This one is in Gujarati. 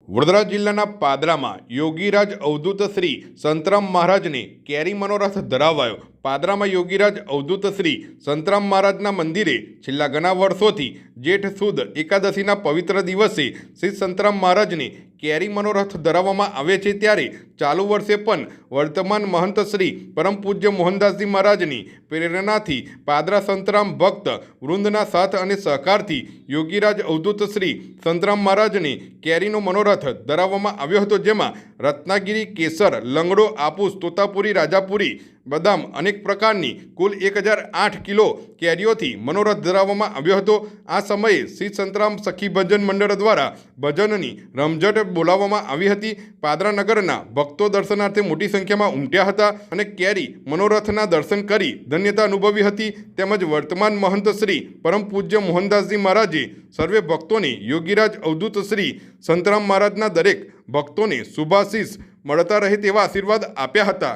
વડોદરા જિલ્લાના પાદરામાં યોગીરાજ અવધૂત શ્રી સંતરામ મહારાજને કેરી મનોરથ ધરાવાયો। પાદરામાં યોગીરાજ અવધૂત શ્રી સંતરામ મહારાજના મંદિરે છેલ્લા ઘણા વર્ષોથી જેઠ સુદ એકાદશીના પવિત્ર દિવસે શ્રી સંતરામ મહારાજને કેરી મનોરથ ધરાવવામાં આવે છે। ત્યારે ચાલુ વર્ષે પણ વર્તમાન મહંત શ્રી પરમ પૂજ્ય મોહનદાસજી મહારાજની પ્રેરણાથી પાદરા સંતરામ ભક્ત વૃંદના સાથ અને સહકારથી યોગીરાજ અવધૂત શ્રી સંતરામ મહારાજને કેરીનો મનોરથ ધરાવવામાં આવ્યો હતો, જેમાં રત્નાગીરી, કેસર, લંગડો, આपूस, તોતાપુરી, રાજાપુરી, બદામ અનેક પ્રકારની કુલ 1008 કિલો કેરીઓથી મનોરથ ધરાવવામાં આવ્યો હતો। આ સમયે શ્રી સંતરામ સખી ભજન મંડળ દ્વારા ભજનની રમઝટ બોલાવવામાં આવી હતી। પાદરા નગરના ભક્તો દર્શનાર્થે મોટી સંખ્યામાં ઉમટ્યા હતા અને કેરી મનોરથના દર્શન કરી ધન્યતા અનુભવી હતી। તેમજ વર્તમાન મહંત શ્રી પરમ પૂજ્ય મોહનદાસજી મહારાજે સર્વે ભક્તોને યોગીરાજ અવધૂત શ્રી સંતરામ મહારાજના દરેક ભક્તોને શુભાશીષ મળતા રહે તેવા આશીર્વાદ આપ્યા હતા।